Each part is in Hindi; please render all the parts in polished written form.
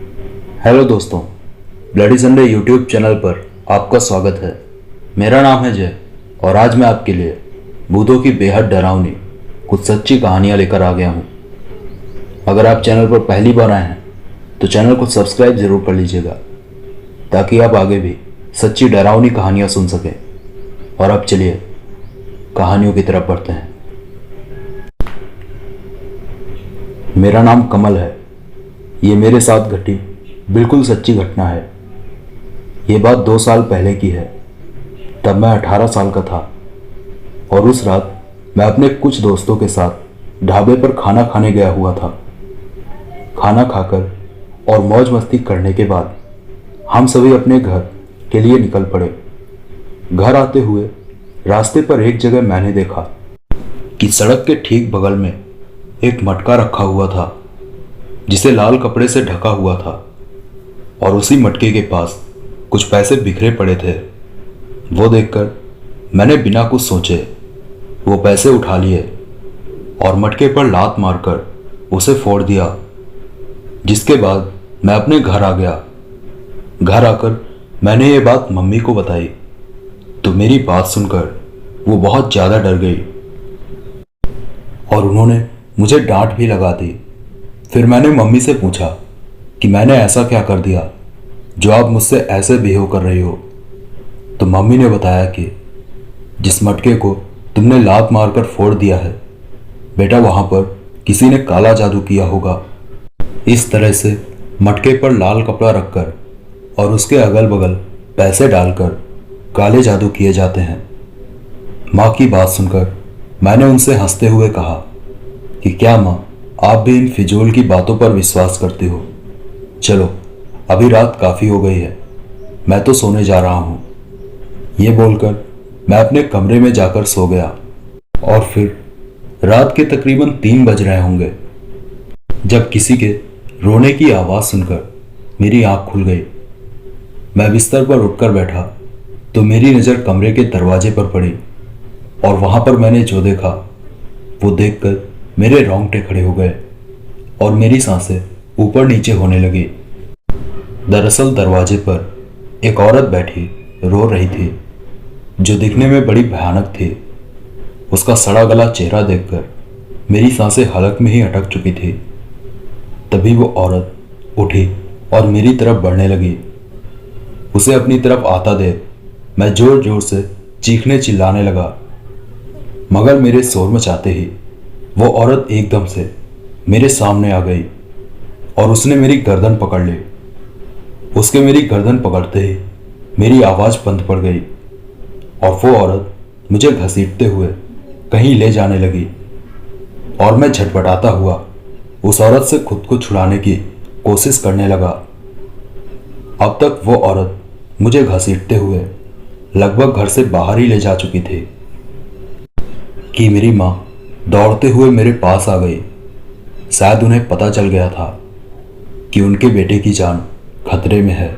हेलो दोस्तों, ब्लडी संडे यूट्यूब चैनल पर आपका स्वागत है। मेरा नाम है जय और आज मैं आपके लिए भूतों की बेहद डरावनी कुछ सच्ची कहानियाँ लेकर आ गया हूँ। अगर आप चैनल पर पहली बार आए हैं तो चैनल को सब्सक्राइब ज़रूर कर लीजिएगा ताकि आप आगे भी सच्ची डरावनी कहानियाँ सुन सकें। और अब चलिए कहानियों की तरफ बढ़ते हैं। मेरा नाम कमल है। ये मेरे साथ घटी बिल्कुल सच्ची घटना है। ये बात 2 साल पहले की है। तब मैं 18 साल का था और उस रात मैं अपने कुछ दोस्तों के साथ ढाबे पर खाना खाने गया हुआ था। खाना खाकर और मौज मस्ती करने के बाद हम सभी अपने घर के लिए निकल पड़े। घर आते हुए रास्ते पर एक जगह मैंने देखा कि सड़क के ठीक बगल में एक मटका रखा हुआ था जिसे लाल कपड़े से ढका हुआ था और उसी मटके के पास कुछ पैसे बिखरे पड़े थे। वो देखकर मैंने बिना कुछ सोचे वो पैसे उठा लिए और मटके पर लात मारकर उसे फोड़ दिया, जिसके बाद मैं अपने घर आ गया। घर आकर मैंने ये बात मम्मी को बताई तो मेरी बात सुनकर वो बहुत ज़्यादा डर गई और उन्होंने मुझे डांट भी लगा दी। फिर मैंने मम्मी से पूछा कि मैंने ऐसा क्या कर दिया जो आप मुझसे ऐसे बिहेव कर रही हो। तो मम्मी ने बताया कि जिस मटके को तुमने लात मारकर फोड़ दिया है बेटा, वहां पर किसी ने काला जादू किया होगा। इस तरह से मटके पर लाल कपड़ा रखकर और उसके अगल बगल पैसे डालकर काले जादू किए जाते हैं। माँ की बात सुनकर मैंने उनसे हंसते हुए कहा कि क्या माँ, आप भी इन फिजूल की बातों पर विश्वास करती हो? चलो, अभी रात काफ़ी हो गई है, मैं तो सोने जा रहा हूँ। ये बोलकर मैं अपने कमरे में जाकर सो गया और फिर रात के तकरीबन 3 बज रहे होंगे जब किसी के रोने की आवाज़ सुनकर मेरी आंख खुल गई। मैं बिस्तर पर उठकर बैठा तो मेरी नज़र कमरे के दरवाजे पर पड़ी और वहाँ पर मैंने जो देखा वो देखकर मेरे रोंगटे खड़े हो गए और मेरी सांसें ऊपर नीचे होने लगी। दरअसल दरवाजे पर एक औरत बैठी रो रही थी जो दिखने में बड़ी भयानक थी। उसका सड़ा गला चेहरा देखकर मेरी सांसें हलक में ही अटक चुकी थी। तभी वो औरत उठी और मेरी तरफ बढ़ने लगी। उसे अपनी तरफ आता देख मैं जोर जोर से चीखने चिल्लाने लगा, मगर मेरे शोर मचाते ही वो औरत एकदम से मेरे सामने आ गई और उसने मेरी गर्दन पकड़ ली। उसके मेरी गर्दन पकड़ते ही मेरी आवाज़ बंद पड़ गई और वो औरत मुझे घसीटते हुए कहीं ले जाने लगी और मैं झटपटाता हुआ उस औरत से खुद को छुड़ाने की कोशिश करने लगा। अब तक वो औरत मुझे घसीटते हुए लगभग घर से बाहर ही ले जा चुकी थी कि मेरी माँ दौड़ते हुए मेरे पास आ गई। शायद उन्हें पता चल गया था कि उनके बेटे की जान खतरे में है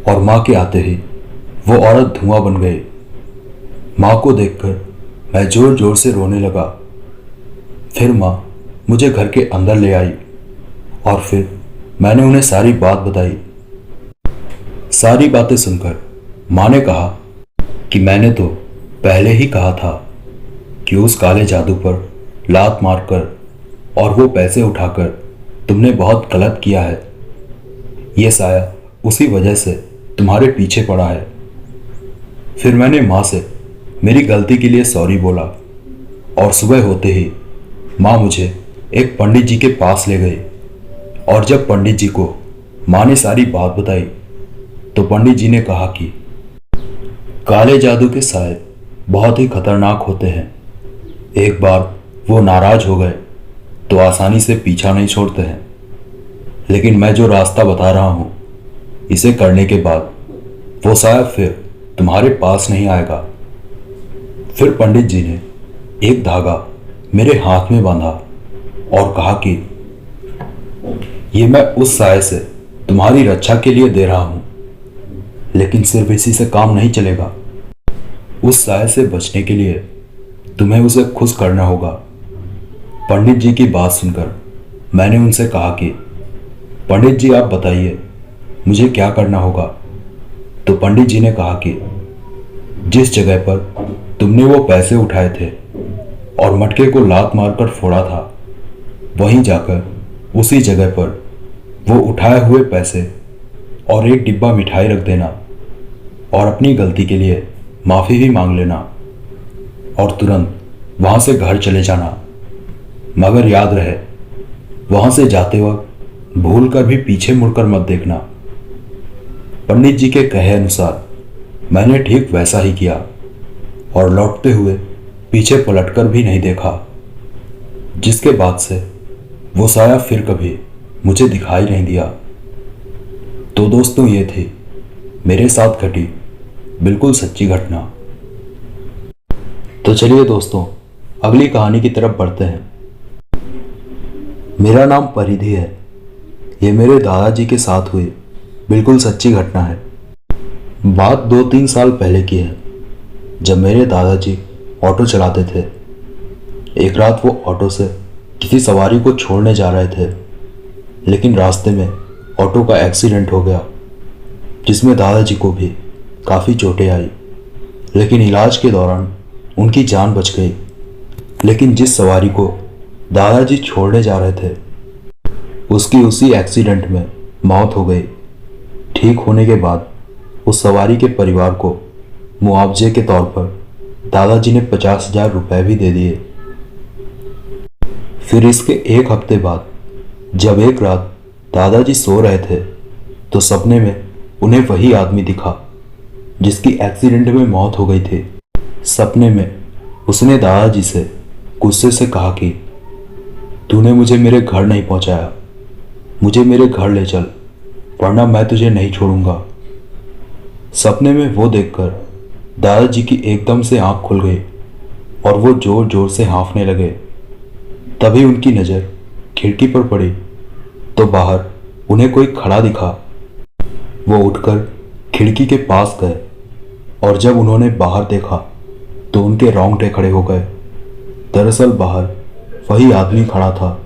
और माँ के आते ही वो औरत धुआं बन गई। माँ को देखकर मैं जोर जोर से रोने लगा। फिर माँ मुझे घर के अंदर ले आई और फिर मैंने उन्हें सारी बात बताई। सारी बातें सुनकर माँ ने कहा कि मैंने तो पहले ही कहा था कि उस काले जादू पर लात मारकर और वो पैसे उठाकर तुमने बहुत गलत किया है। ये साया उसी वजह से तुम्हारे पीछे पड़ा है। फिर मैंने माँ से मेरी गलती के लिए सॉरी बोला और सुबह होते ही माँ मुझे एक पंडित जी के पास ले गई और जब पंडित जी को माँ ने सारी बात बताई तो पंडित जी ने कहा कि काले जादू के साए बहुत ही खतरनाक होते हैं। एक बार वो नाराज हो गए तो आसानी से पीछा नहीं छोड़ते हैं, लेकिन मैं जो रास्ता बता रहा हूँ इसे करने के बाद वो साया फिर तुम्हारे पास नहीं आएगा। फिर पंडित जी ने एक धागा मेरे हाथ में बांधा और कहा कि ये मैं उस साये से तुम्हारी रक्षा के लिए दे रहा हूँ, लेकिन सिर्फ इसी से काम नहीं चलेगा। उस साये से बचने के लिए तुम्हें उसे खुश करना होगा। पंडित जी की बात सुनकर मैंने उनसे कहा कि पंडित जी, आप बताइए मुझे क्या करना होगा। तो पंडित जी ने कहा कि जिस जगह पर तुमने वो पैसे उठाए थे और मटके को लात मारकर फोड़ा था, वहीं जाकर उसी जगह पर वो उठाए हुए पैसे और एक डिब्बा मिठाई रख देना और अपनी गलती के लिए माफ़ी भी मांग लेना और तुरंत वहाँ से घर चले जाना। मगर याद रहे, वहाँ से जाते वक्त भूल कर भी पीछे मुड़कर मत देखना। पंडित जी के कहे अनुसार मैंने ठीक वैसा ही किया और लौटते हुए पीछे पलटकर भी नहीं देखा, जिसके बाद से वो साया फिर कभी मुझे दिखाई नहीं दिया। तो दोस्तों, ये थी मेरे साथ घटी बिल्कुल सच्ची घटना। तो चलिए दोस्तों, अगली कहानी की तरफ बढ़ते हैं। मेरा नाम परिधि है। ये मेरे दादाजी के साथ हुई बिल्कुल सच्ची घटना है। बात 2-3 साल पहले की है, जब मेरे दादाजी ऑटो चलाते थे। एक रात वो ऑटो से किसी सवारी को छोड़ने जा रहे थे, लेकिन रास्ते में ऑटो का एक्सीडेंट हो गया, जिसमें दादाजी को भी काफ़ी चोटें आई। लेकिन इलाज के दौरान उनकी जान बच गई। लेकिन जिस सवारी को दादाजी छोड़ने जा रहे थे, उसकी उसी एक्सीडेंट में मौत हो गई। ठीक होने के बाद उस सवारी के परिवार को मुआवजे के तौर पर दादाजी ने 50,000 रुपये भी दे दिए। फिर इसके एक हफ्ते बाद जब एक रात दादाजी सो रहे थे, तो सपने में उन्हें वही आदमी दिखा जिसकी एक्सीडेंट में मौत हो गई थी। सपने में उसने दादाजी से गुस्से से कहा कि तूने मुझे मेरे घर नहीं पहुंचाया, मुझे मेरे घर ले चल, वरना मैं तुझे नहीं छोड़ूंगा। सपने में वो देखकर दादाजी की एकदम से आंख खुल गई और वो जोर जोर से हाँफने लगे। तभी उनकी नज़र खिड़की पर पड़ी तो बाहर उन्हें कोई खड़ा दिखा। वो उठकर खिड़की के पास गए और जब उन्होंने बाहर देखा तो उनके रोंगटे खड़े हो गए। दरअसल बाहर वही आदमी खड़ा था।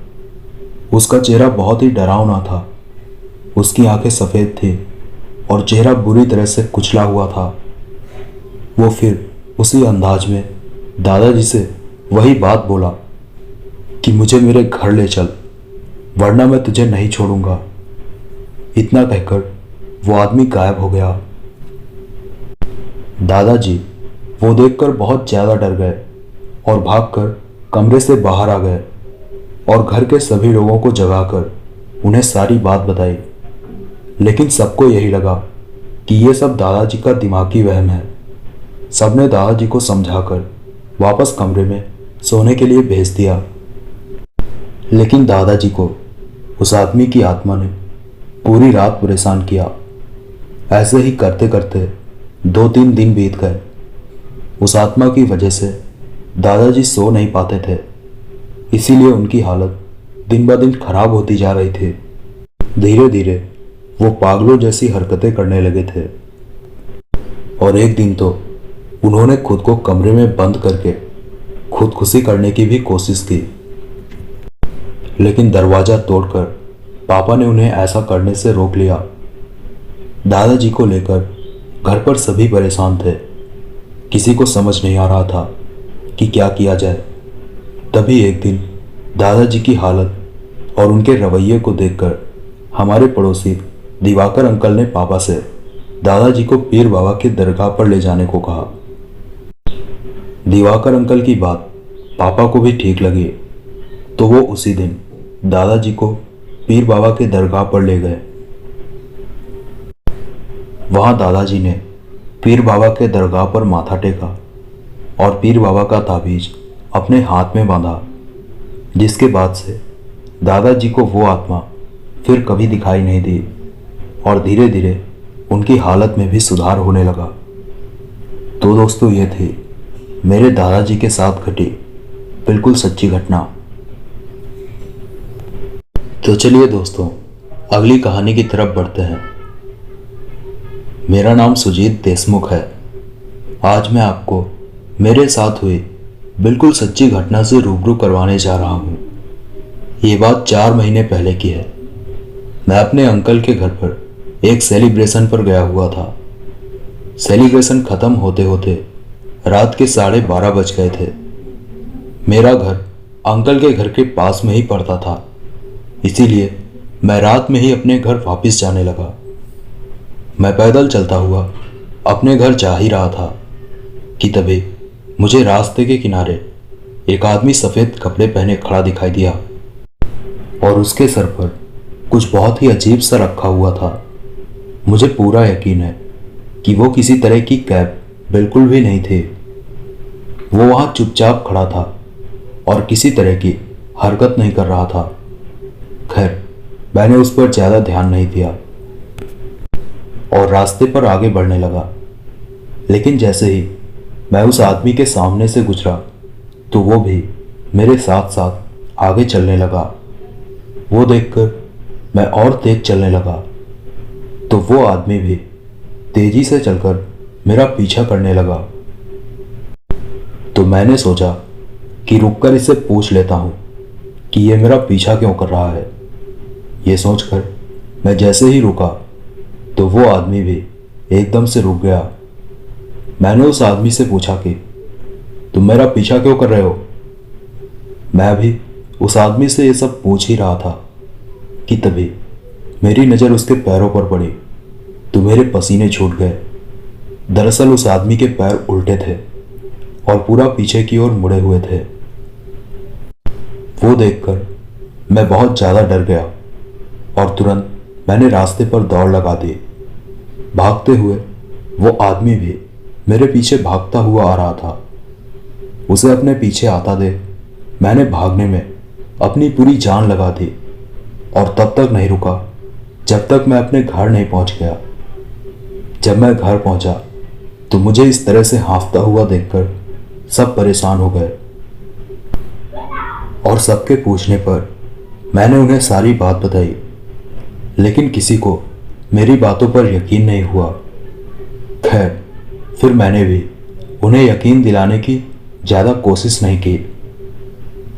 उसका चेहरा बहुत ही डरावना था। उसकी आंखें सफ़ेद थी और चेहरा बुरी तरह से कुचला हुआ था। वो फिर उसी अंदाज में दादाजी से वही बात बोला कि मुझे मेरे घर ले चल, वरना मैं तुझे नहीं छोड़ूंगा। इतना कहकर वो आदमी गायब हो गया। दादाजी वो देखकर बहुत ज़्यादा डर गए और भागकर कमरे से बाहर आ गए और घर के सभी लोगों को जगाकर उन्हें सारी बात बताई। लेकिन सबको यही लगा कि ये सब दादाजी का दिमागी वहम है। सबने दादाजी को समझाकर वापस कमरे में सोने के लिए भेज दिया। लेकिन दादाजी को उस आदमी की आत्मा ने पूरी रात परेशान किया। ऐसे ही करते करते 2-3 दिन बीत गए। उस आत्मा की वजह से दादाजी सो नहीं पाते थे, इसीलिए उनकी हालत दिन ब दिन खराब होती जा रही थी। धीरे धीरे वो पागलों जैसी हरकतें करने लगे थे और एक दिन तो उन्होंने खुद को कमरे में बंद करके खुदकुशी करने की भी कोशिश की। लेकिन दरवाज़ा तोड़कर पापा ने उन्हें ऐसा करने से रोक लिया। दादाजी को लेकर घर पर सभी परेशान थे। किसी को समझ नहीं आ रहा था कि क्या किया जाए। तभी एक दिन दादाजी की हालत और उनके रवैये को देखकर हमारे पड़ोसी दिवाकर अंकल ने पापा से दादाजी को पीर बाबा की दरगाह पर ले जाने को कहा। दिवाकर अंकल की बात पापा को भी ठीक लगी, तो वो उसी दिन दादाजी को पीर बाबा के दरगाह पर ले गए। वहाँ दादाजी ने पीर बाबा के दरगाह पर माथा टेका और पीर बाबा का ताबीज अपने हाथ में बांधा, जिसके बाद से दादाजी को वो आत्मा फिर कभी दिखाई नहीं दी और धीरे धीरे उनकी हालत में भी सुधार होने लगा। तो दोस्तों, ये थी मेरे दादाजी के साथ घटी बिल्कुल सच्ची घटना। तो चलिए दोस्तों, अगली कहानी की तरफ बढ़ते हैं। मेरा नाम सुजीत देशमुख है। आज मैं आपको मेरे साथ हुई बिल्कुल सच्ची घटना से रूबरू करवाने जा रहा हूँ। ये बात 4 महीने पहले की है। मैं अपने अंकल के घर पर एक सेलिब्रेशन पर गया हुआ था। सेलिब्रेशन खत्म होते होते रात के 12:30 बज गए थे। मेरा घर अंकल के घर के पास में ही पड़ता था, इसीलिए मैं रात में ही अपने घर वापस जाने लगा। मैं पैदल चलता हुआ अपने घर जा ही रहा था कि तभी मुझे रास्ते के किनारे एक आदमी सफ़ेद कपड़े पहने खड़ा दिखाई दिया और उसके सर पर कुछ बहुत ही अजीब सा रखा हुआ था। मुझे पूरा यकीन है कि वो किसी तरह की कैप बिल्कुल भी नहीं थी। वो वहाँ चुपचाप खड़ा था और किसी तरह की हरकत नहीं कर रहा था। खैर, मैंने उस पर ज़्यादा ध्यान नहीं दिया और रास्ते पर आगे बढ़ने लगा। लेकिन जैसे ही मैं उस आदमी के सामने से गुजरा तो वो भी मेरे साथ साथ आगे चलने लगा। वो देखकर मैं और तेज चलने लगा तो वो आदमी भी तेजी से चलकर मेरा पीछा करने लगा। तो मैंने सोचा कि रुककर इससे पूछ लेता हूँ कि ये मेरा पीछा क्यों कर रहा है। ये सोचकर मैं जैसे ही रुका तो वो आदमी भी एकदम से रुक गया। मैंने उस आदमी से पूछा कि तुम मेरा पीछा क्यों कर रहे हो। मैं भी उस आदमी से ये सब पूछ ही रहा था कि तभी मेरी नज़र उसके पैरों पर पड़ी तो मेरे पसीने छूट गए। दरअसल उस आदमी के पैर उल्टे थे और पूरा पीछे की ओर मुड़े हुए थे। वो देखकर मैं बहुत ज़्यादा डर गया और तुरंत मैंने रास्ते पर दौड़ लगा दी। भागते हुए वो आदमी भी मेरे पीछे भागता हुआ आ रहा था। उसे अपने पीछे आता देख मैंने भागने में अपनी पूरी जान लगा दी और तब तक नहीं रुका जब तक मैं अपने घर नहीं पहुंच गया। जब मैं घर पहुंचा तो मुझे इस तरह से हाँफता हुआ देखकर सब परेशान हो गए और सबके पूछने पर मैंने उन्हें सारी बात बताई, लेकिन किसी को मेरी बातों पर यकीन नहीं हुआ। खैर, फिर मैंने भी उन्हें यकीन दिलाने की ज़्यादा कोशिश नहीं की।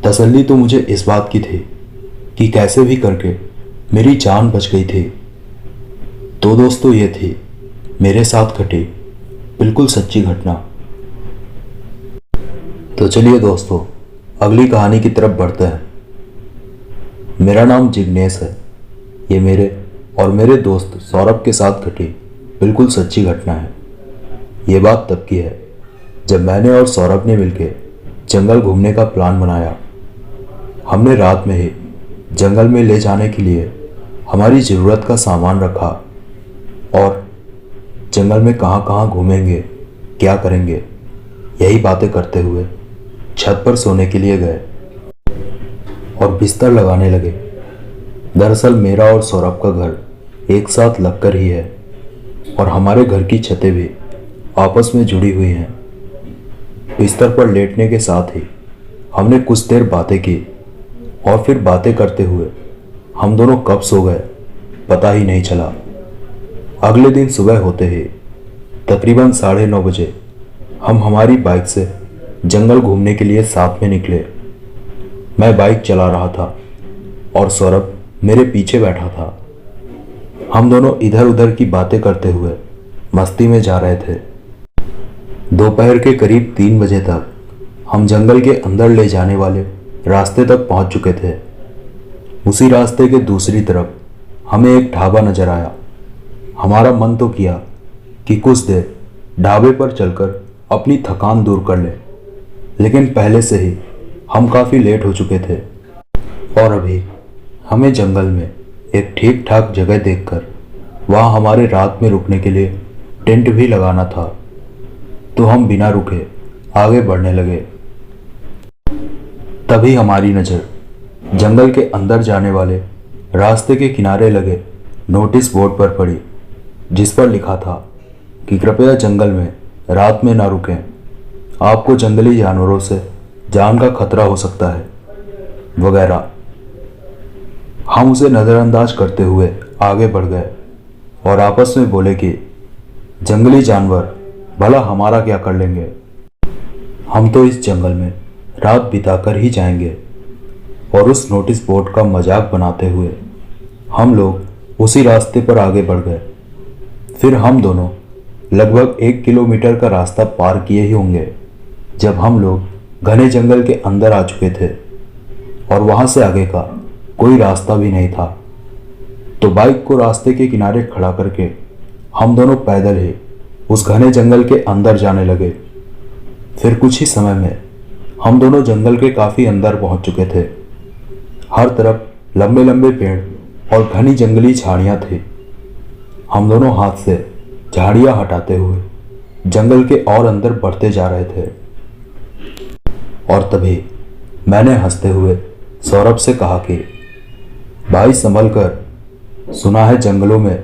तसल्ली तो मुझे इस बात की थी कि कैसे भी करके मेरी जान बच गई थी। तो दोस्तों, ये थी मेरे साथ घटी बिल्कुल सच्ची घटना। तो चलिए दोस्तों, अगली कहानी की तरफ बढ़ते हैं। मेरा नाम जिग्नेश है। ये मेरे और मेरे दोस्त सौरभ के साथ घटी बिल्कुल सच्ची घटना है। ये बात तब की है जब मैंने और सौरभ ने मिलकर जंगल घूमने का प्लान बनाया। हमने रात में ही जंगल में ले जाने के लिए हमारी ज़रूरत का सामान रखा और जंगल में कहाँ कहाँ घूमेंगे, क्या करेंगे, यही बातें करते हुए छत पर सोने के लिए गए और बिस्तर लगाने लगे। दरअसल मेरा और सौरभ का घर एक साथ लगकर ही है और हमारे घर की छतें भी आपस में जुड़ी हुई हैं। बिस्तर पर लेटने के साथ ही हमने कुछ देर बातें की और फिर बातें करते हुए हम दोनों कब सो गए पता ही नहीं चला। अगले दिन सुबह होते ही तकरीबन 9:30 बजे हम हमारी बाइक से जंगल घूमने के लिए साथ में निकले। मैं बाइक चला रहा था और सौरभ मेरे पीछे बैठा था। हम दोनों इधर उधर की बातें करते हुए मस्ती में जा रहे थे। दोपहर के करीब 3 बजे तक हम जंगल के अंदर ले जाने वाले रास्ते तक पहुंच चुके थे। उसी रास्ते के दूसरी तरफ हमें एक ढाबा नजर आया। हमारा मन तो किया कि कुछ देर ढाबे पर चलकर अपनी थकान दूर कर लें, लेकिन पहले से ही हम काफ़ी लेट हो चुके थे और अभी हमें जंगल में एक ठीक ठाक जगह देखकर वहाँ हमारे रात में रुकने के लिए टेंट भी लगाना था। तो हम बिना रुके आगे बढ़ने लगे। तभी हमारी नज़र जंगल के अंदर जाने वाले रास्ते के किनारे लगे नोटिस बोर्ड पर पड़ी, जिस पर लिखा था कि कृपया जंगल में रात में ना रुकें, आपको जंगली जानवरों से जान का खतरा हो सकता है, वगैरह। हम उसे नज़रअंदाज करते हुए आगे बढ़ गए और आपस में बोले कि जंगली जानवर भला हमारा क्या कर लेंगे, हम तो इस जंगल में रात बिताकर ही जाएंगे। और उस नोटिस बोर्ड का मजाक बनाते हुए हम लोग उसी रास्ते पर आगे बढ़ गए। फिर हम दोनों लगभग 1 किलोमीटर का रास्ता पार किए ही होंगे जब हम लोग घने जंगल के अंदर आ चुके थे और वहां से आगे का कोई रास्ता भी नहीं था। तो बाइक को रास्ते के किनारे खड़ा करके हम दोनों पैदल ही उस घने जंगल के अंदर जाने लगे। फिर कुछ ही समय में हम दोनों जंगल के काफी अंदर पहुंच चुके थे। हर तरफ लंबे लंबे पेड़ और घनी जंगली झाड़ियां थी। हम दोनों हाथ से झाड़ियां हटाते हुए जंगल के और अंदर बढ़ते जा रहे थे। और तभी मैंने हंसते हुए सौरभ से कहा कि भाई संभल कर, सुना है जंगलों में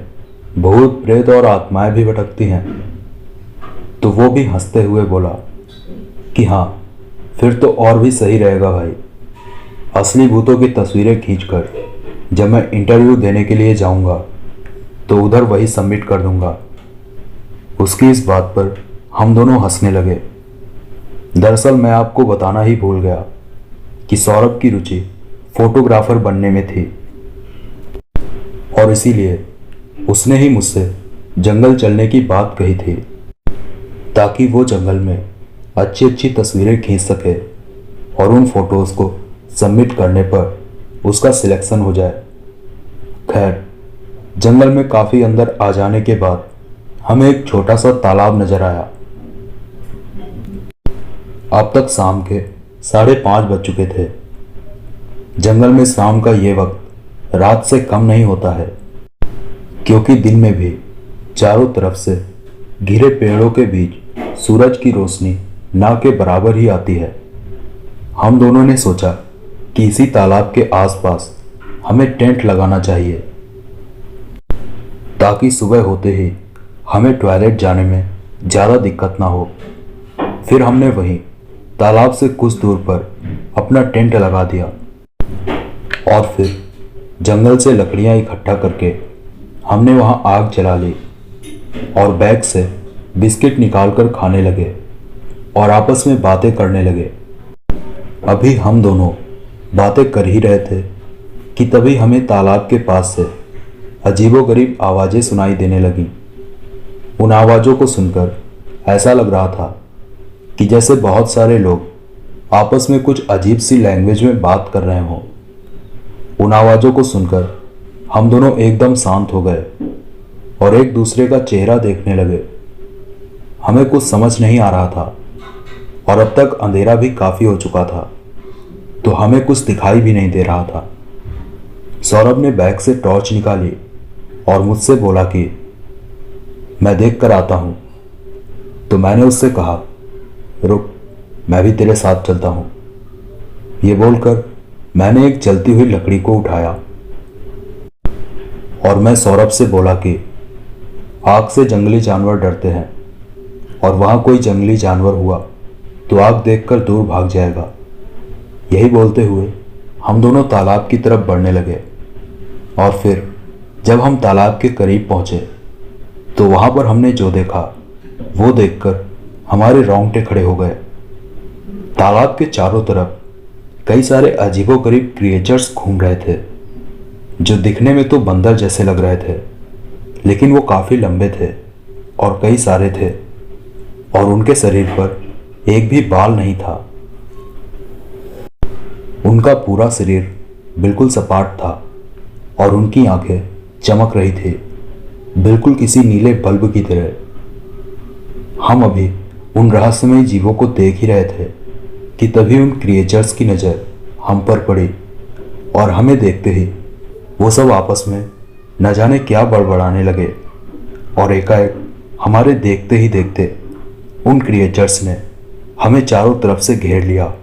भूत प्रेत और आत्माएं भी भटकती हैं। तो वो भी हंसते हुए बोला कि हाँ, फिर तो और भी सही रहेगा भाई। असली भूतों की तस्वीरें खींचकर जब मैं इंटरव्यू देने के लिए जाऊंगा तो उधर वही सबमिट कर दूंगा। उसकी इस बात पर हम दोनों हंसने लगे। दरअसल मैं आपको बताना ही भूल गया कि सौरभ की रुचि फोटोग्राफर बनने में थी और इसीलिए उसने ही मुझसे जंगल चलने की बात कही थी ताकि वो जंगल में अच्छी अच्छी तस्वीरें खींच सके और उन फोटोज़ को सबमिट करने पर उसका सिलेक्शन हो जाए। खैर, जंगल में काफ़ी अंदर आ जाने के बाद हमें एक छोटा सा तालाब नजर आया। अब तक शाम के 5:30 बज चुके थे। जंगल में शाम का ये वक्त रात से कम नहीं होता है, क्योंकि दिन में भी चारों तरफ से घिरे पेड़ों के बीच सूरज की रोशनी ना के बराबर ही आती है। हम दोनों ने सोचा कि इसी तालाब के आसपास हमें टेंट लगाना चाहिए ताकि सुबह होते ही हमें टॉयलेट जाने में ज़्यादा दिक्कत ना हो। फिर हमने वहीं तालाब से कुछ दूर पर अपना टेंट लगा दिया और फिर जंगल से लकड़ियां इकट्ठा करके हमने वहां आग जला ली और बैग से बिस्किट निकालकर खाने लगे और आपस में बातें करने लगे। अभी हम दोनों बातें कर ही रहे थे कि तभी हमें तालाब के पास से अजीबोगरीब आवाज़ें सुनाई देने लगीं। उन आवाज़ों को सुनकर ऐसा लग रहा था कि जैसे बहुत सारे लोग आपस में कुछ अजीब सी लैंग्वेज में बात कर रहे हों। उन आवाज़ों को सुनकर हम दोनों एकदम शांत हो गए और एक दूसरे का चेहरा देखने लगे। हमें कुछ समझ नहीं आ रहा था और अब तक अंधेरा भी काफ़ी हो चुका था, तो हमें कुछ दिखाई भी नहीं दे रहा था। सौरभ ने बैग से टॉर्च निकाली और मुझसे बोला कि मैं देख कर आता हूँ। तो मैंने उससे कहा, रुक, मैं भी तेरे साथ चलता हूँ। ये बोलकर मैंने एक जलती हुई लकड़ी को उठाया और मैं सौरभ से बोला कि आग से जंगली जानवर डरते हैं और वहाँ कोई जंगली जानवर हुआ तो आग देखकर दूर भाग जाएगा। यही बोलते हुए हम दोनों तालाब की तरफ बढ़ने लगे और फिर जब हम तालाब के करीब पहुँचे तो वहाँ पर हमने जो देखा वो देखकर हमारे रोंगटे खड़े हो गए। तालाब के चारों तरफ कई सारे अजीबोगरीब क्रिएचर्स घूम रहे थे जो दिखने में तो बंदर जैसे लग रहे थे, लेकिन वो काफ़ी लंबे थे और कई सारे थे और उनके शरीर पर एक भी बाल नहीं था। उनका पूरा शरीर बिल्कुल सपाट था और उनकी आंखें चमक रही थी, बिल्कुल किसी नीले बल्ब की तरह। हम अभी उन रहस्यमय जीवों को देख ही रहे थे कि तभी उन क्रिएचर्स की नज़र हम पर पड़ी और हमें देखते ही वो सब आपस में न जाने क्या बड़बड़ाने लगे और एकाएक हमारे देखते ही देखते उन क्रिएचर्स ने हमें चारों तरफ से घेर लिया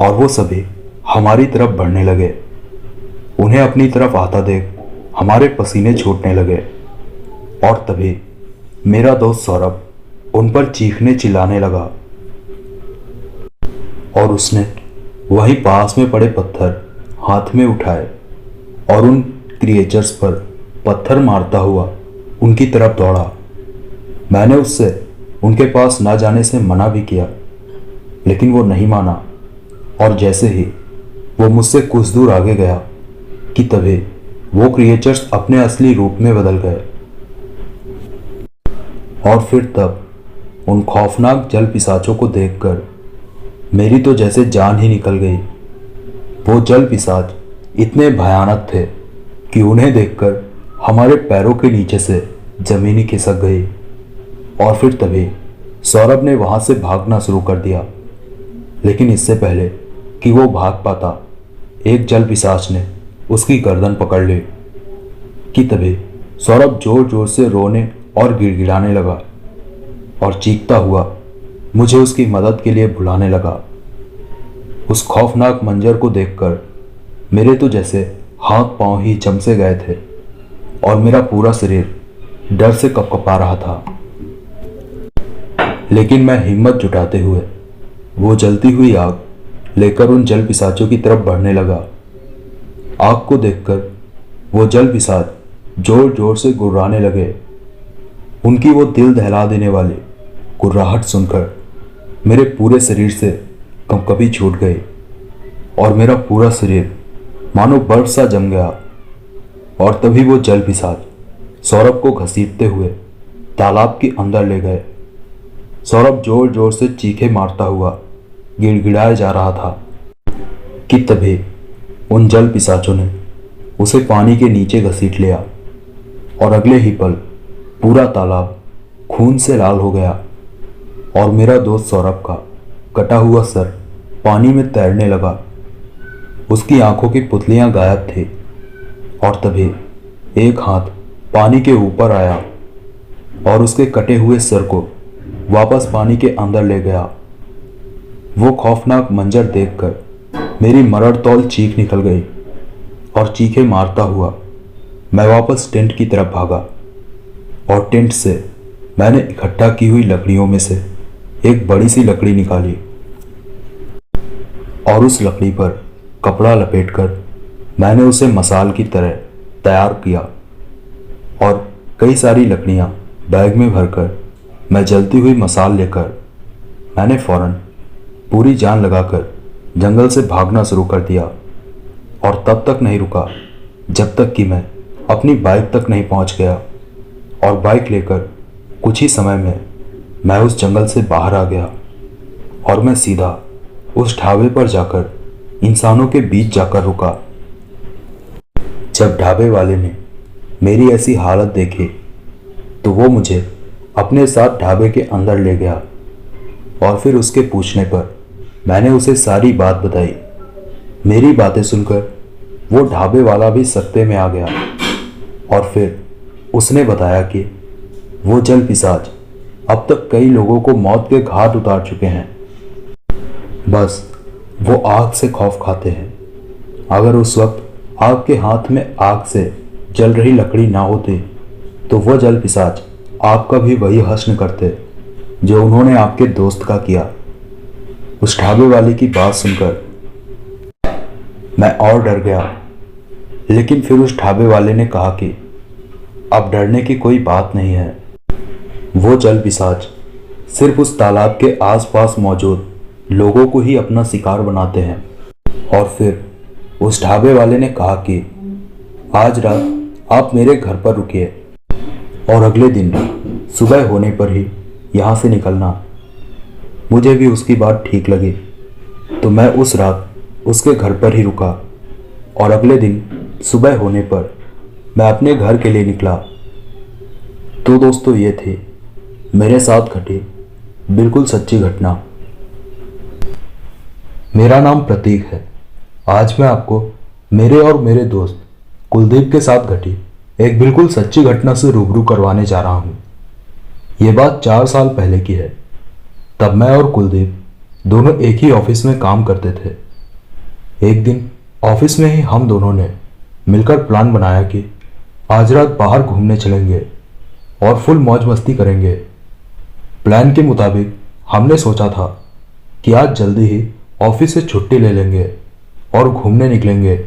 और वो सभी हमारी तरफ बढ़ने लगे। उन्हें अपनी तरफ आता देख हमारे पसीने छूटने लगे और तभी मेरा दोस्त सौरभ उन पर चीखने चिल्लाने लगा और उसने वहीं पास में पड़े पत्थर हाथ में उठाए और उन क्रिएचर्स पर पत्थर मारता हुआ उनकी तरफ दौड़ा। मैंने उससे उनके पास ना जाने से मना भी किया, लेकिन वो नहीं माना और जैसे ही वो मुझसे कुछ दूर आगे गया कि तभी वो क्रिएचर्स अपने असली रूप में बदल गए। और फिर तब उन खौफनाक जल पिशाचों को देखकर मेरी तो जैसे जान ही निकल गई। वो जल पिशाच इतने भयानक थे कि उन्हें देखकर हमारे पैरों के नीचे से जमीन ही खिसक गई। और फिर तभी सौरभ ने वहां से भागना शुरू कर दिया, लेकिन इससे पहले कि वो भाग पाता एक जल पिशाच ने उसकी गर्दन पकड़ ली। कि तभी सौरभ जोर जोर से रोने और गिड़गिड़ाने लगा और चीखता हुआ मुझे उसकी मदद के लिए बुलाने लगा। उस खौफनाक मंजर को देखकर मेरे तो जैसे हाथ पांव ही जम से गए थे और मेरा पूरा शरीर डर से कपकपा रहा था। लेकिन मैं हिम्मत जुटाते हुए वो जलती हुई आग लेकर उन जल पिशाचों की तरफ बढ़ने लगा। आग को देखकर वो जल पिशाच जोर जोर से गुर्राने लगे। उनकी वो दिल दहला देने वाली गुर्राहट सुनकर मेरे पूरे शरीर से कंपकपी छूट गई और मेरा पूरा शरीर मानो बर्फ सा जम गया। और तभी वो जल पिशाच सौरभ को घसीटते हुए तालाब के अंदर ले गए। सौरभ जोर जोर से चीखे मारता हुआ गिड़गिड़ाया जा रहा था कि तभी उन जल पिशाचों ने उसे पानी के नीचे घसीट लिया और अगले ही पल पूरा तालाब खून से लाल हो गया और मेरा दोस्त सौरभ का कटा हुआ सर पानी में तैरने लगा। उसकी आंखों की पुतलियां गायब थी और तभी एक हाथ पानी के ऊपर आया और उसके कटे हुए सर को वापस पानी के अंदर ले गया। वो खौफनाक मंजर देखकर मेरी मरणतौल चीख निकल गई और चीखे मारता हुआ मैं वापस टेंट की तरफ भागा और टेंट से मैंने इकट्ठा की हुई लकड़ियों में से एक बड़ी सी लकड़ी निकाली और उस लकड़ी पर कपड़ा लपेटकर मैंने उसे मसाल की तरह तैयार किया और कई सारी लकड़ियां बैग में भरकर मैं जलती हुई मसाल लेकर मैंने फौरन पूरी जान लगाकर जंगल से भागना शुरू कर दिया। और तब तक नहीं रुका जब तक कि मैं अपनी बाइक तक नहीं पहुंच गया। और बाइक लेकर कुछ ही समय में मैं उस जंगल से बाहर आ गया और मैं सीधा उस ढाबे पर जाकर इंसानों के बीच जाकर रुका। जब ढाबे वाले ने मेरी ऐसी हालत देखी तो वो मुझे अपने साथ ढाबे के अंदर ले गया और फिर उसके पूछने पर मैंने उसे सारी बात बताई। मेरी बातें सुनकर वो ढाबे वाला भी सख्ते में आ गया और फिर उसने बताया कि वो जल पिशाच अब तक कई लोगों को मौत के घाट उतार चुके हैं। बस वो आग से खौफ खाते हैं। अगर उस वक्त आग के हाथ में आग से जल रही लकड़ी ना होती तो वो जल पिशाच आपका भी वही हश्र करते जो उन्होंने आपके दोस्त का किया। उस ढाबे वाले की बात सुनकर मैं और डर गया, लेकिन फिर उस ढाबे वाले ने कहा कि अब डरने की कोई बात नहीं है। वो जल पिशाच सिर्फ उस तालाब के आसपास मौजूद लोगों को ही अपना शिकार बनाते हैं। और फिर उस ढाबे वाले ने कहा कि आज रात आप मेरे घर पर रुकिए और अगले दिन सुबह होने पर ही यहाँ से निकलना। मुझे भी उसकी बात ठीक लगी तो मैं उस रात उसके घर पर ही रुका और अगले दिन सुबह होने पर मैं अपने घर के लिए निकला। तो दोस्तों, ये थी मेरे साथ घटी बिल्कुल सच्ची घटना। मेरा नाम प्रतीक है। आज मैं आपको मेरे और मेरे दोस्त कुलदीप के साथ घटी एक बिल्कुल सच्ची घटना से रूबरू करवाने जा रहा हूँ। ये बात 4 साल पहले की है। तब मैं और कुलदीप दोनों एक ही ऑफिस में काम करते थे। एक दिन ऑफिस में ही हम दोनों ने मिलकर प्लान बनाया कि आज रात बाहर घूमने चलेंगे और फुल मौज मस्ती करेंगे। प्लान के मुताबिक हमने सोचा था कि आज जल्दी ही ऑफिस से छुट्टी ले लेंगे और घूमने निकलेंगे।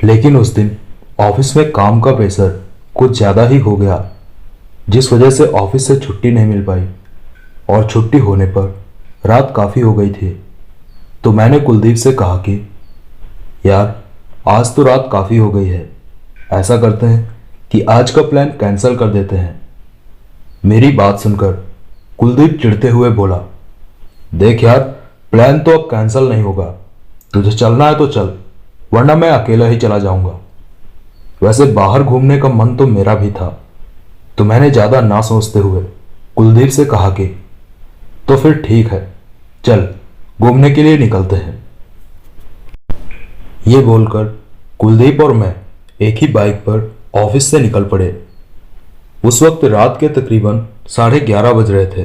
लेकिन उस दिन ऑफिस में काम का प्रेशर कुछ ज़्यादा ही हो गया, जिस वजह से ऑफिस से छुट्टी नहीं मिल पाई और छुट्टी होने पर रात काफ़ी हो गई थी। तो मैंने कुलदीप से कहा कि यार आज तो रात काफ़ी हो गई है। ऐसा करते हैं कि आज का प्लान कैंसिल कर देते हैं। मेरी बात सुनकर कुलदीप चिढ़ते हुए बोला, देख यार, प्लान तो अब कैंसिल नहीं होगा। तुझे चलना है तो चल, वरना मैं अकेला ही चला जाऊंगा। वैसे बाहर घूमने का मन तो मेरा भी था, तो मैंने ज़्यादा ना सोचते हुए कुलदीप से कहा कि तो फिर ठीक है, चल घूमने के लिए निकलते हैं। ये बोलकर कुलदीप और मैं एक ही बाइक पर ऑफिस से निकल पड़े। उस वक्त रात के तकरीबन 11:30 बज रहे थे।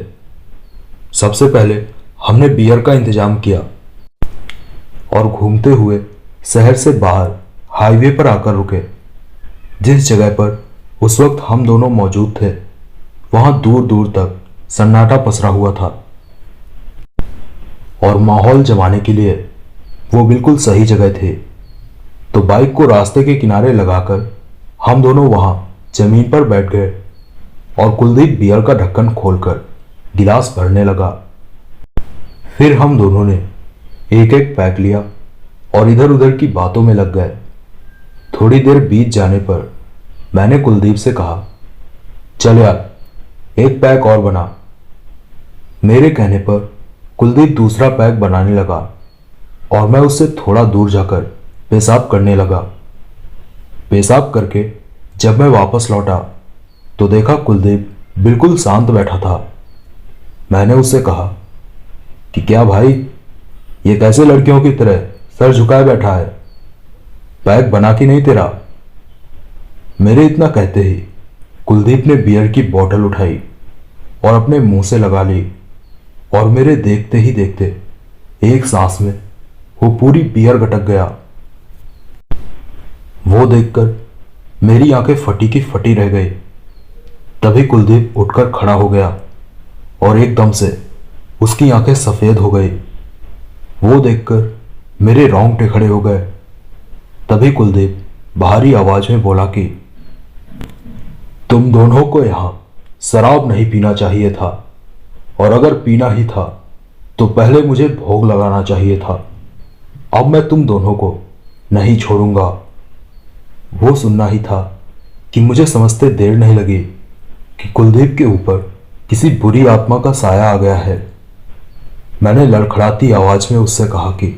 सबसे पहले हमने बियर का इंतजाम किया और घूमते हुए शहर से बाहर हाईवे पर आकर रुके। जिस जगह पर उस वक्त हम दोनों मौजूद थे, वहां दूर दूर तक सन्नाटा पसरा हुआ था और माहौल जमाने के लिए वो बिल्कुल सही जगह थी। तो बाइक को रास्ते के किनारे लगाकर हम दोनों वहां जमीन पर बैठ गए और कुलदीप बियर का ढक्कन खोलकर गिलास भरने लगा। फिर हम दोनों ने एक एक पैक लिया और इधर उधर की बातों में लग गए। थोड़ी देर बीत जाने पर मैंने कुलदीप से कहा, चल यार, एक पैक और बना। मेरे कहने पर कुलदीप दूसरा पैक बनाने लगा और मैं उससे थोड़ा दूर जाकर पेशाब करने लगा। पेशाब करके जब मैं वापस लौटा तो देखा कुलदीप बिल्कुल शांत बैठा था। मैंने उससे कहा कि क्या भाई, ये कैसे लड़कियों की तरह सर झुकाए बैठा है? पैक बना कि नहीं तेरा? मेरे इतना कहते ही कुलदीप ने बियर की बोतल उठाई और अपने मुंह से लगा ली और मेरे देखते ही देखते एक सांस में वो पूरी बियर गटक गया। वो देखकर मेरी आंखें फटी की फटी रह गई। तभी कुलदीप उठकर खड़ा हो गया और एकदम से उसकी आंखें सफेद हो गई। वो देखकर मेरे रोंगटे खड़े हो गए। तभी कुलदीप भारी आवाज में बोला कि तुम दोनों को यहां शराब नहीं पीना चाहिए था, और अगर पीना ही था तो पहले मुझे भोग लगाना चाहिए था। अब मैं तुम दोनों को नहीं छोड़ूंगा। वो सुनना ही था कि मुझे समझते देर नहीं लगी कि कुलदीप के ऊपर किसी बुरी आत्मा का साया आ गया है। मैंने लड़खड़ाती आवाज में उससे कहा कि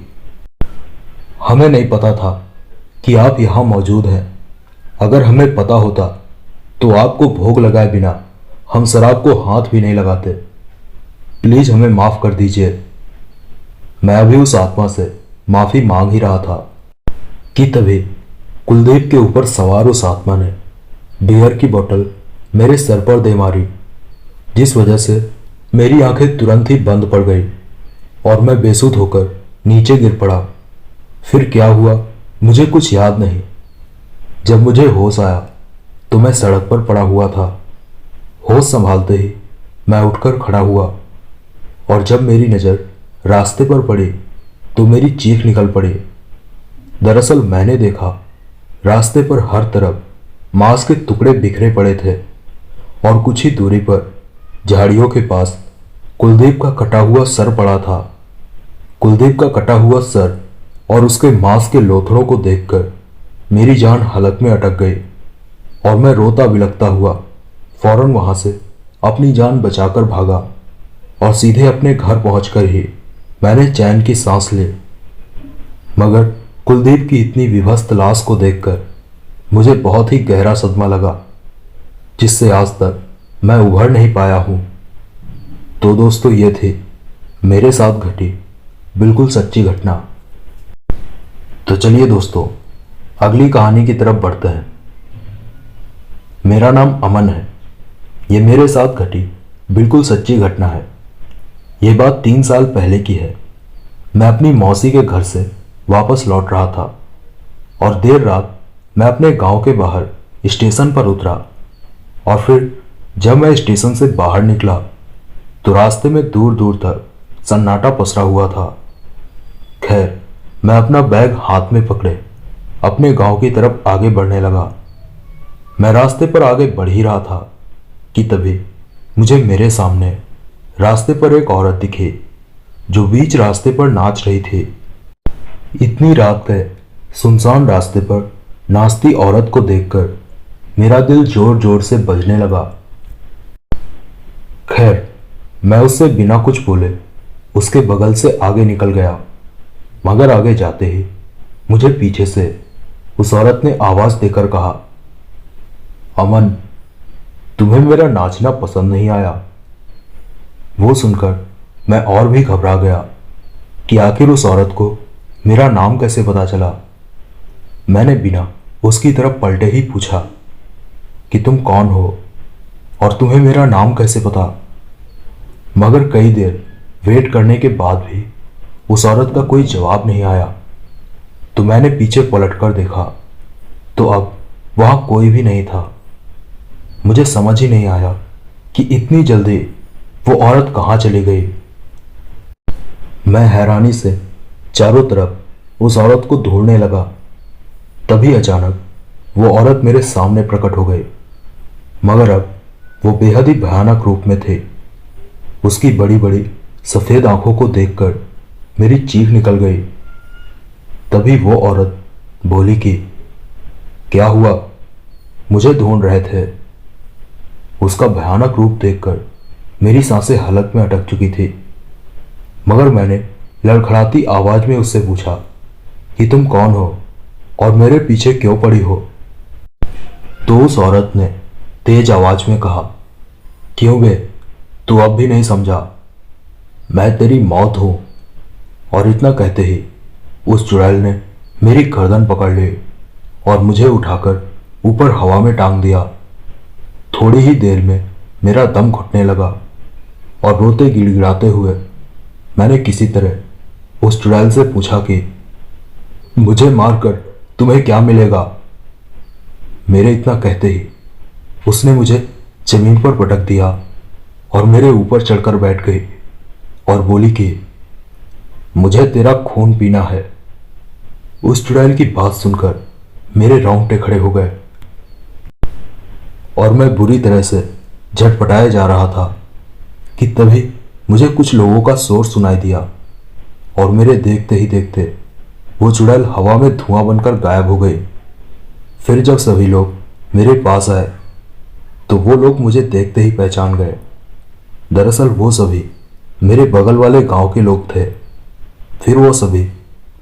हमें नहीं पता था कि आप यहां मौजूद हैं। अगर हमें पता होता तो आपको भोग लगाए बिना हम शराब को हाथ भी नहीं लगाते। प्लीज हमें माफ कर दीजिए। मैं अभी उस आत्मा से माफी मांग ही रहा था कि तभी कुलदीप के ऊपर सवार उस आत्मा ने बियर की बोतल मेरे सर पर दे मारी, जिस वजह से मेरी आंखें तुरंत ही बंद पड़ गई और मैं बेसुध होकर नीचे गिर पड़ा। फिर क्या हुआ मुझे कुछ याद नहीं। जब मुझे होश आया तो मैं सड़क पर पड़ा हुआ था। होश संभालते ही मैं उठकर खड़ा हुआ और जब मेरी नज़र रास्ते पर पड़ी तो मेरी चीख निकल पड़ी। दरअसल मैंने देखा रास्ते पर हर तरफ मांस के टुकड़े बिखरे पड़े थे और कुछ ही दूरी पर झाड़ियों के पास कुलदीप का कटा हुआ सर पड़ा था। कुलदीप का कटा हुआ सर और उसके मांस के लोथड़ों को देखकर मेरी जान हलक में अटक गई और मैं रोता बिलखता हुआ फौरन वहां से अपनी जान बचाकर भागा और सीधे अपने घर पहुंचकर ही मैंने चैन की सांस ली। मगर कुलदीप की इतनी विभत्स लाश को देखकर मुझे बहुत ही गहरा सदमा लगा, जिससे आज तक मैं उभर नहीं पाया हूं। तो दोस्तों, ये थी मेरे साथ घटी बिल्कुल सच्ची घटना। तो चलिए दोस्तों, अगली कहानी की तरफ बढ़ते हैं। मेरा नाम अमन है। ये मेरे साथ घटी बिल्कुल सच्ची घटना है। ये बात 3 साल पहले की है। मैं अपनी मौसी के घर से वापस लौट रहा था और देर रात मैं अपने गांव के बाहर स्टेशन पर उतरा और फिर जब मैं स्टेशन से बाहर निकला तो रास्ते में दूर दूर तक सन्नाटा पसरा हुआ था। खैर, मैं अपना बैग हाथ में पकड़े अपने गांव की तरफ आगे बढ़ने लगा। मैं रास्ते पर आगे बढ़ ही रहा था कि तभी मुझे मेरे सामने रास्ते पर एक औरत दिखी जो बीच रास्ते पर नाच रही थी। इतनी रात है सुनसान रास्ते पर नाचती औरत को देखकर मेरा दिल जोर जोर से बजने लगा। खैर, मैं उससे बिना कुछ बोले उसके बगल से आगे निकल गया, मगर आगे जाते ही मुझे पीछे से उस औरत ने आवाज देकर कहा, अमन, तुम्हें मेरा नाचना पसंद नहीं आया? वो सुनकर मैं और भी घबरा गया कि आखिर उस औरत को मेरा नाम कैसे पता चला। मैंने बिना उसकी तरफ पलटे ही पूछा कि तुम कौन हो और तुम्हें मेरा नाम कैसे पता? मगर कई देर वेट करने के बाद भी उस औरत का कोई जवाब नहीं आया। तो मैंने पीछे पलटकर देखा तो अब वहां कोई भी नहीं था। मुझे समझ ही नहीं आया कि इतनी जल्दी वो औरत कहाँ चली गई। मैं हैरानी से चारों तरफ उस औरत को ढूंढने लगा। तभी अचानक वो औरत मेरे सामने प्रकट हो गई, मगर अब वो बेहद ही भयानक रूप में थे। उसकी बड़ी बड़ी सफ़ेद आंखों को देखकर मेरी चीख निकल गई। तभी वो औरत बोली कि क्या हुआ, मुझे ढूंढ रहे थे? उसका भयानक रूप देखकर मेरी सांसें हलक में अटक चुकी थी, मगर मैंने लड़खड़ाती आवाज में उससे पूछा कि तुम कौन हो और मेरे पीछे क्यों पड़ी हो? तो उस औरत ने तेज आवाज में कहा, क्यों बे, तू अब भी नहीं समझा? मैं तेरी मौत हूं। और इतना कहते ही उस चुड़ैल ने मेरी गर्दन पकड़ ली और मुझे उठाकर ऊपर हवा में टांग दिया। थोड़ी ही देर में मेरा दम घुटने लगा और रोते गिड़गिड़ाते हुए मैंने किसी तरह उस चुड़ैल से पूछा कि मुझे मारकर तुम्हें क्या मिलेगा? मेरे इतना कहते ही उसने मुझे जमीन पर पटक दिया और मेरे ऊपर चढ़कर बैठ गई और बोली कि मुझे तेरा खून पीना है। उस चुड़ैल की बात सुनकर मेरे रोंगटे खड़े हो गए और मैं बुरी तरह से झटपटाया जा रहा था कि तभी मुझे कुछ लोगों का शोर सुनाई दिया और मेरे देखते ही देखते वो चुड़ैल हवा में धुआं बनकर गायब हो गई। फिर जब सभी लोग मेरे पास आए तो वो लोग मुझे देखते ही पहचान गए। दरअसल वो सभी मेरे बगल वाले गांव के लोग थे। फिर वो सभी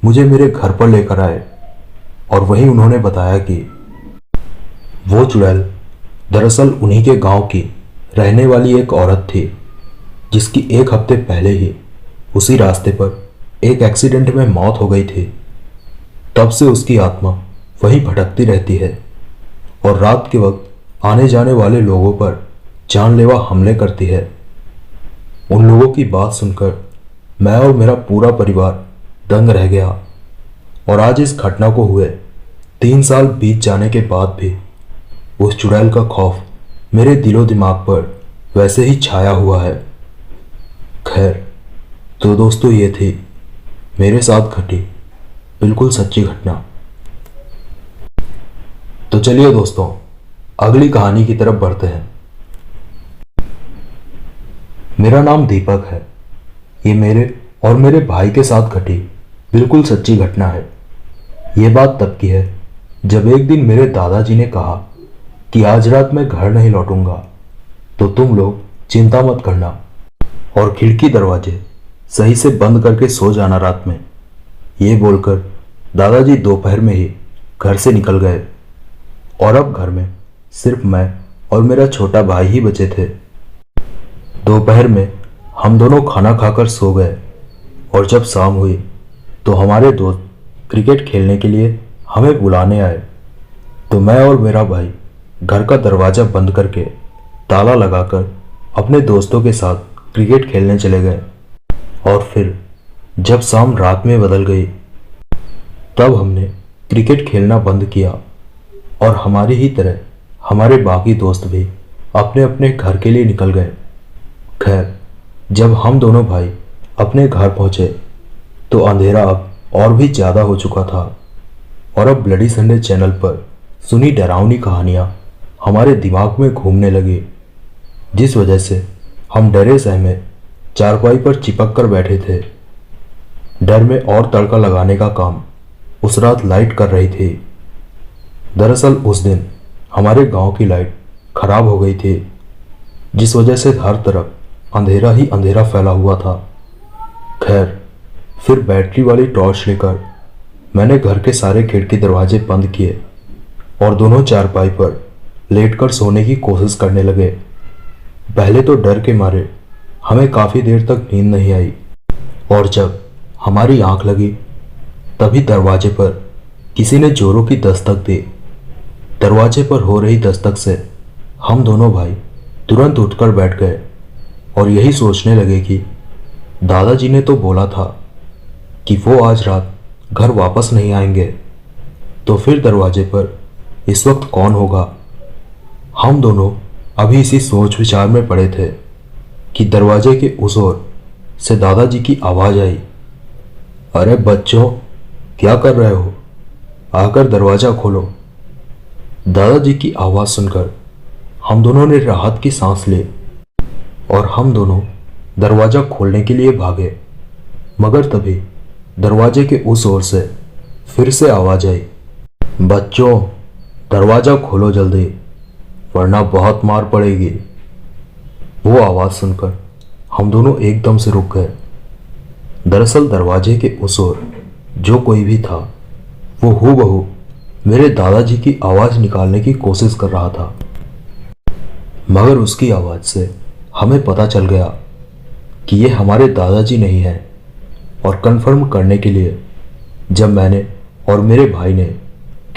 मुझे मेरे घर पर लेकर आए और वहीं उन्होंने बताया कि वो चुड़ैल दरअसल उन्हीं के गांव की रहने वाली एक औरत थी, जिसकी एक हफ्ते पहले ही उसी रास्ते पर एक एक्सीडेंट में मौत हो गई थी। तब से उसकी आत्मा वहीं भटकती रहती है और रात के वक्त आने जाने वाले लोगों पर जानलेवा हमले करती है। उन लोगों की बात सुनकर मैं और मेरा पूरा परिवार दंग रह गया और आज इस घटना को हुए 3 साल बीत जाने के बाद भी उस चुड़ैल का खौफ मेरे दिलो दिमाग पर वैसे ही छाया हुआ है। खैर, तो दोस्तों, ये थी मेरे साथ घटी बिल्कुल सच्ची घटना। तो चलिए दोस्तों, अगली कहानी की तरफ बढ़ते हैं। मेरा नाम दीपक है। ये मेरे और मेरे भाई के साथ घटी बिल्कुल सच्ची घटना है। ये बात तब की है जब एक दिन मेरे दादाजी ने कहा कि आज रात मैं घर नहीं लौटूंगा, तो तुम लोग चिंता मत करना और खिड़की दरवाजे सही से बंद करके सो जाना रात में। ये बोलकर दादाजी दोपहर में ही घर से निकल गए और अब घर में सिर्फ मैं और मेरा छोटा भाई ही बचे थे। दोपहर में हम दोनों खाना खाकर सो गए और जब शाम हुई तो हमारे दोस्त क्रिकेट खेलने के लिए हमें बुलाने आए। तो मैं और मेरा भाई घर का दरवाज़ा बंद करके ताला लगाकर अपने दोस्तों के साथ क्रिकेट खेलने चले गए। और फिर जब शाम रात में बदल गई तब हमने क्रिकेट खेलना बंद किया और हमारी ही तरह हमारे बाकी दोस्त भी अपने अपने घर के लिए निकल गए। खैर, जब हम दोनों भाई अपने घर पहुंचे तो अंधेरा अब और भी ज़्यादा हो चुका था और अब ब्लडी संडे चैनल पर सुनी डरावनी कहानियाँ हमारे दिमाग में घूमने लगी, जिस वजह से हम डरे सहमे चारपाई पर चिपक कर बैठे थे। डर में और तड़का लगाने का काम उस रात लाइट कर रही थी। दरअसल उस दिन हमारे गांव की लाइट खराब हो गई थी, जिस वजह से हर तरफ अंधेरा ही अंधेरा फैला हुआ था। खैर, फिर बैटरी वाली टॉर्च लेकर मैंने घर के सारे खिड़की दरवाजे बंद किए और दोनों चारपाई पर लेटकर सोने की कोशिश करने लगे। पहले तो डर के मारे हमें काफ़ी देर तक नींद नहीं आई, और जब हमारी आंख लगी तभी दरवाजे पर किसी ने जोरों की दस्तक दी। दरवाजे पर हो रही दस्तक से हम दोनों भाई तुरंत उठकर बैठ गए और यही सोचने लगे कि दादाजी ने तो बोला था कि वो आज रात घर वापस नहीं आएंगे, तो फिर दरवाजे पर इस वक्त कौन होगा। हम दोनों अभी इसी सोच विचार में पड़े थे कि दरवाजे के उस ओर से दादाजी की आवाज़ आई, अरे बच्चों, क्या कर रहे हो, आकर दरवाज़ा खोलो। दादाजी की आवाज़ सुनकर हम दोनों ने राहत की सांस ली और हम दोनों दरवाज़ा खोलने के लिए भागे, मगर तभी दरवाजे के उस ओर से फिर से आवाज़ आई, बच्चों, दरवाज़ा खोलो जल्दी, वरना बहुत मार पड़ेगी। वो आवाज़ सुनकर हम दोनों एकदम से रुक गए। दरअसल दरवाजे के उस ओर जो कोई भी था वो हूबहू मेरे दादाजी की आवाज़ निकालने की कोशिश कर रहा था, मगर उसकी आवाज़ से हमें पता चल गया कि ये हमारे दादाजी नहीं हैं। और कंफर्म करने के लिए जब मैंने और मेरे भाई ने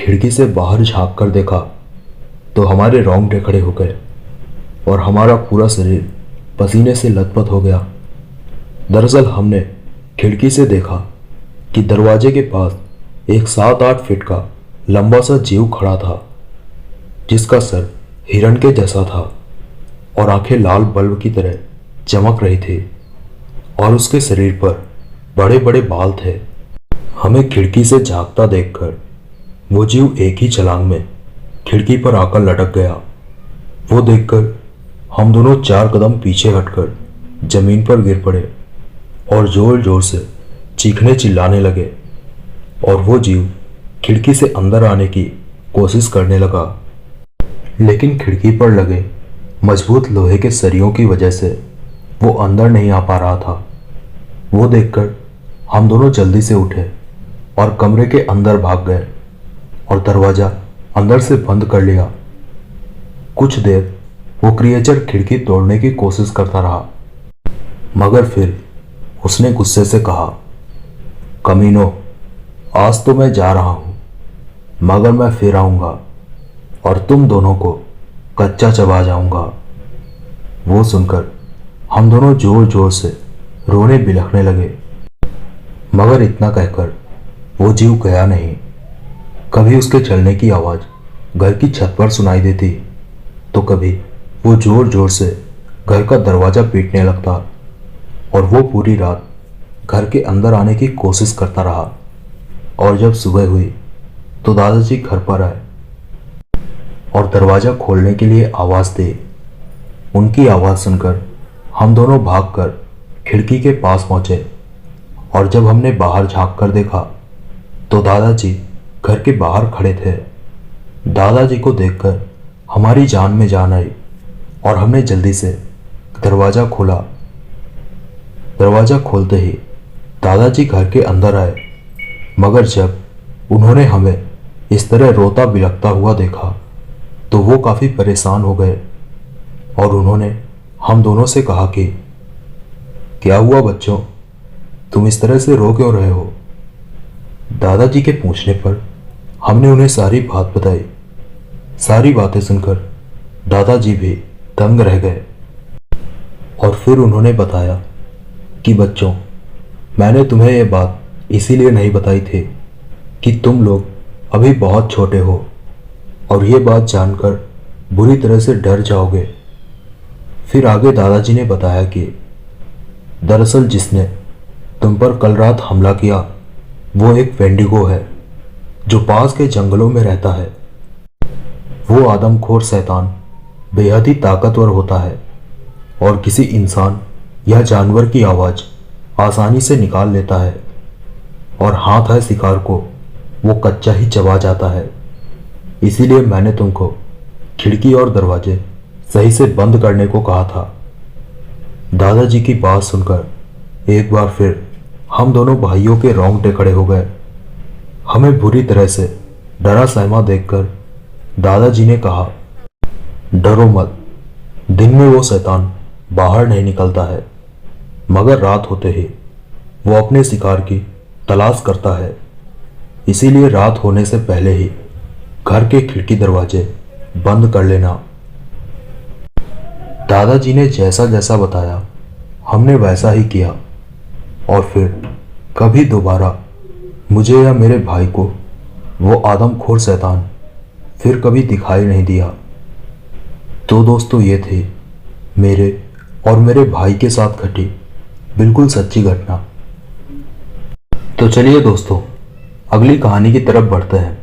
खिड़की से बाहर झांक कर देखा तो हमारे रोंगटे खड़े हो गए और हमारा पूरा शरीर पसीने से लथपथ हो गया। दरअसल हमने खिड़की से देखा कि दरवाजे के पास एक 7-8 फीट का लंबा सा जीव खड़ा था, जिसका सर हिरण के जैसा था और आंखें लाल बल्ब की तरह चमक रही थी, और उसके शरीर पर बड़े बड़े बाल थे। हमें खिड़की से झांकता देखकर वो जीव एक ही छलांग में खिड़की पर आकर लटक गया। वो देखकर हम दोनों 4 कदम पीछे हटकर जमीन पर गिर पड़े और जोर जोर से चीखने चिल्लाने लगे, और वो जीव खिड़की से अंदर आने की कोशिश करने लगा, लेकिन खिड़की पर लगे मजबूत लोहे के सरियों की वजह से वो अंदर नहीं आ पा रहा था। वो देखकर हम दोनों जल्दी से उठे और कमरे के अंदर भाग गए और दरवाज़ा अंदर से बंद कर लिया। कुछ देर वो क्रिएचर खिड़की तोड़ने की कोशिश करता रहा, मगर फिर उसने गुस्से से कहा, कमीनो, आज तो मैं जा रहा हूँ, मगर मैं फिर आऊँगा और तुम दोनों को कच्चा चबा जाऊँगा। वो सुनकर हम दोनों जोर जोर से रोने बिलखने लगे, मगर इतना कहकर वो जीव गया नहीं। कभी उसके चलने की आवाज़ घर की छत पर सुनाई देती, तो कभी वो जोर जोर से घर का दरवाज़ा पीटने लगता, और वो पूरी रात घर के अंदर आने की कोशिश करता रहा। और जब सुबह हुई तो दादाजी घर पर आए और दरवाज़ा खोलने के लिए आवाज़ दी। उनकी आवाज़ सुनकर हम दोनों भागकर खिड़की के पास पहुँचे, और जब हमने बाहर झांक कर देखा तो दादाजी घर के बाहर खड़े थे। दादाजी को देखकर हमारी जान में जान आई और हमने जल्दी से दरवाज़ा खोला। दरवाज़ा खोलते ही दादाजी घर के अंदर आए, मगर जब उन्होंने हमें इस तरह रोता बिलखता हुआ देखा तो वो काफ़ी परेशान हो गए, और उन्होंने हम दोनों से कहा कि क्या हुआ बच्चों, तुम इस तरह से रो क्यों रहे हो। दादाजी के पूछने पर हमने उन्हें सारी बात बताई। सारी बातें सुनकर दादाजी भी दंग रह गए, और फिर उन्होंने बताया कि बच्चों, मैंने तुम्हें यह बात इसीलिए नहीं बताई थी कि तुम लोग अभी बहुत छोटे हो और ये बात जानकर बुरी तरह से डर जाओगे। फिर आगे दादाजी ने बताया कि दरअसल जिसने तुम पर कल रात हमला किया वो एक वेंडिगो है जो पास के जंगलों में रहता है। वो आदमखोर शैतान बेहद ही ताकतवर होता है और किसी इंसान या जानवर की आवाज़ आसानी से निकाल लेता है, और हाथ है शिकार को वो कच्चा ही चबा जाता है। इसीलिए मैंने तुमको खिड़की और दरवाजे सही से बंद करने को कहा था। दादाजी की बात सुनकर एक बार फिर हम दोनों भाइयों के रोंगटे खड़े हो गए। हमें बुरी तरह से डरा सहमा देखकर दादाजी ने कहा, डरो मत, दिन में वो शैतान बाहर नहीं निकलता है, मगर रात होते ही वो अपने शिकार की तलाश करता है। इसीलिए रात होने से पहले ही घर के खिड़की दरवाजे बंद कर लेना। दादाजी ने जैसा जैसा बताया हमने वैसा ही किया और फिर कभी दोबारा मुझे या मेरे भाई को वो आदमखोर शैतान फिर कभी दिखाई नहीं दिया। तो दोस्तों, ये थी मेरे और मेरे भाई के साथ घटी बिल्कुल सच्ची घटना। तो चलिए दोस्तों, अगली कहानी की तरफ बढ़ते हैं।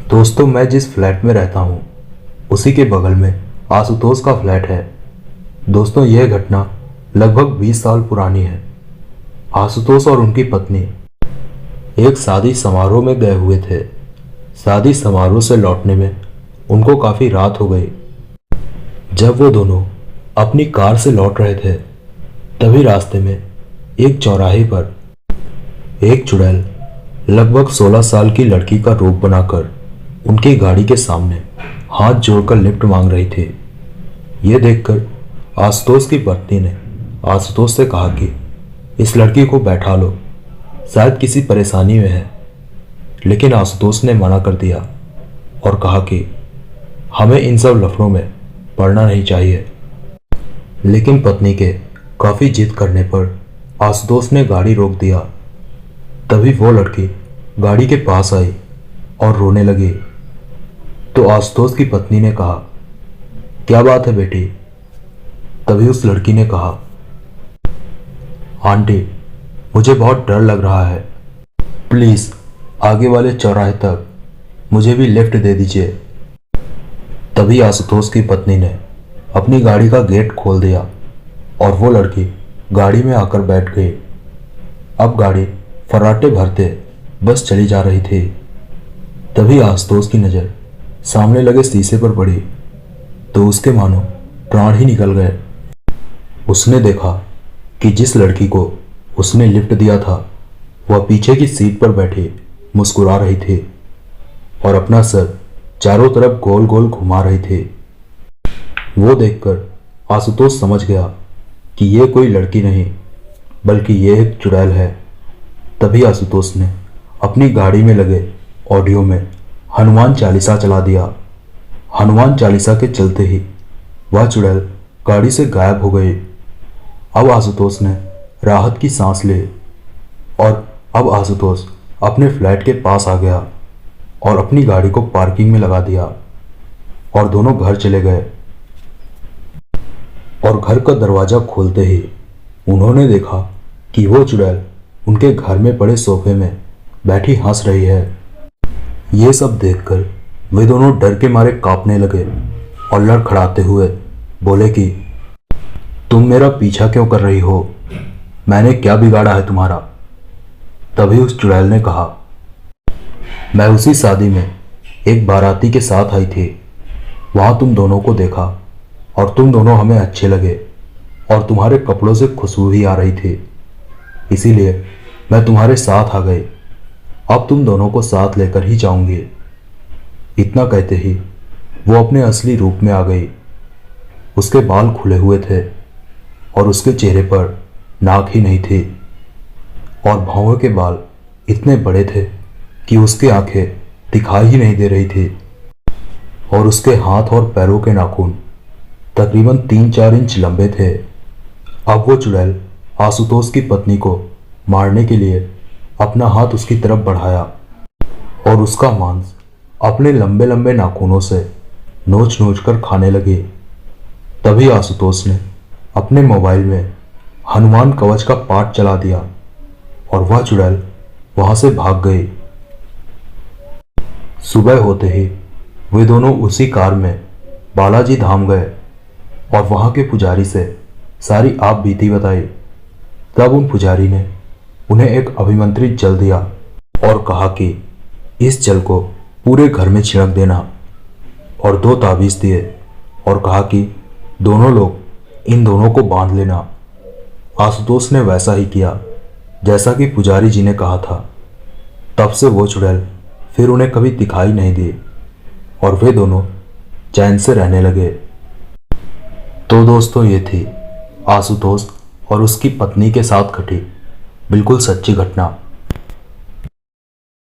दोस्तों, मैं जिस फ्लैट में रहता हूँ उसी के बगल में आशुतोष का फ्लैट है। दोस्तों, यह घटना लगभग 20 साल पुरानी है। आशुतोष और उनकी पत्नी एक शादी समारोह में गए हुए थे। शादी समारोह से लौटने में उनको काफ़ी रात हो गई। जब वो दोनों अपनी कार से लौट रहे थे तभी रास्ते में एक चौराहे पर एक चुड़ैल लगभग 16 साल की लड़की का रूप बनाकर उनकी गाड़ी के सामने हाथ जोड़कर लिफ्ट मांग रही थी। ये देखकर आशुतोष की पत्नी ने आशुतोष से कहा कि इस लड़की को बैठा लो, शायद किसी परेशानी में है। लेकिन आशुतोष ने मना कर दिया और कहा कि हमें इन सब लफड़ों में पड़ना नहीं चाहिए। लेकिन पत्नी के काफ़ी जिद करने पर आशुतोष ने गाड़ी रोक दिया। तभी वो लड़की गाड़ी के पास आई और रोने लगी। तो आशुतोष की पत्नी ने कहा, क्या बात है बेटी? तभी उस लड़की ने कहा, आंटी, मुझे बहुत डर लग रहा है, प्लीज़ आगे वाले चौराहे तक मुझे भी लिफ्ट दे दीजिए। तभी आशुतोष की पत्नी ने अपनी गाड़ी का गेट खोल दिया और वो लड़की गाड़ी में आकर बैठ गई। अब गाड़ी फर्राटे भरते बस चली जा रही थी। तभी आशुतोष की नज़र सामने लगे शीशे पर पड़ी तो उसके मानो प्राण ही निकल गए। उसने देखा कि जिस लड़की को उसने लिफ्ट दिया था वह पीछे की सीट पर बैठी मुस्कुरा रही थी और अपना सर चारों तरफ गोल गोल घुमा रही थी। वो देखकर आशुतोष समझ गया कि ये कोई लड़की नहीं बल्कि ये एक चुड़ैल है। तभी आशुतोष ने अपनी गाड़ी में लगे ऑडियो में हनुमान चालीसा चला दिया। हनुमान चालीसा के चलते ही वह चुड़ैल गाड़ी से गायब हो गई। अब आशुतोष ने राहत की सांस ली और अब आशुतोष अपने फ्लैट के पास आ गया और अपनी गाड़ी को पार्किंग में लगा दिया और दोनों घर चले गए। और घर का दरवाज़ा खोलते ही उन्होंने देखा कि वो चुड़ैल उनके घर में पड़े सोफे में बैठी हंस रही है। ये सब देखकर वे दोनों डर के मारे कांपने लगे और लड़खड़ाते हुए बोले कि तुम मेरा पीछा क्यों कर रही हो? मैंने क्या बिगाड़ा है तुम्हारा? तभी उस चुड़ैल ने कहा, मैं उसी शादी में एक बाराती के साथ आई थी, वहाँ तुम दोनों को देखा और तुम दोनों हमें अच्छे लगे और तुम्हारे कपड़ों से खुशबू भी आ रही थी, इसीलिए मैं तुम्हारे साथ आ गई। अब तुम दोनों को साथ लेकर ही जाऊंगी। इतना कहते ही वो अपने असली रूप में आ गई। उसके बाल खुले हुए थे और उसके चेहरे पर नाक ही नहीं थी और भौहों के बाल इतने बड़े थे कि उसकी आंखें दिखाई ही नहीं दे रही थी और उसके हाथ और पैरों के नाखून तकरीबन 3-4 इंच लंबे थे। अब वो चुड़ैल आशुतोष की पत्नी को मारने के लिए अपना हाथ उसकी तरफ बढ़ाया और उसका मांस अपने लंबे लंबे नाखूनों से नोच नोच कर खाने लगी। तभी आशुतोष ने अपने मोबाइल में हनुमान कवच का पाठ चला दिया और वह चुड़ैल वहां से भाग गई। सुबह होते ही वे दोनों उसी कार में बालाजी धाम गए और वहां के पुजारी से सारी आप बीती बताई। तब उन पुजारी ने उन्हें एक अभिमंत्रित जल दिया और कहा कि इस जल को पूरे घर में छिड़क देना, और 2 ताबीज दिए और कहा कि दोनों लोग इन दोनों को बांध लेना। आशुतोष ने वैसा ही किया जैसा कि पुजारी जी ने कहा था। तब से वो चुड़ैल फिर उन्हें कभी दिखाई नहीं दी और वे दोनों चैन से रहने लगे। तो दोस्तों, ये थी आशुतोष और उसकी पत्नी के साथ घटी बिल्कुल सच्ची घटना।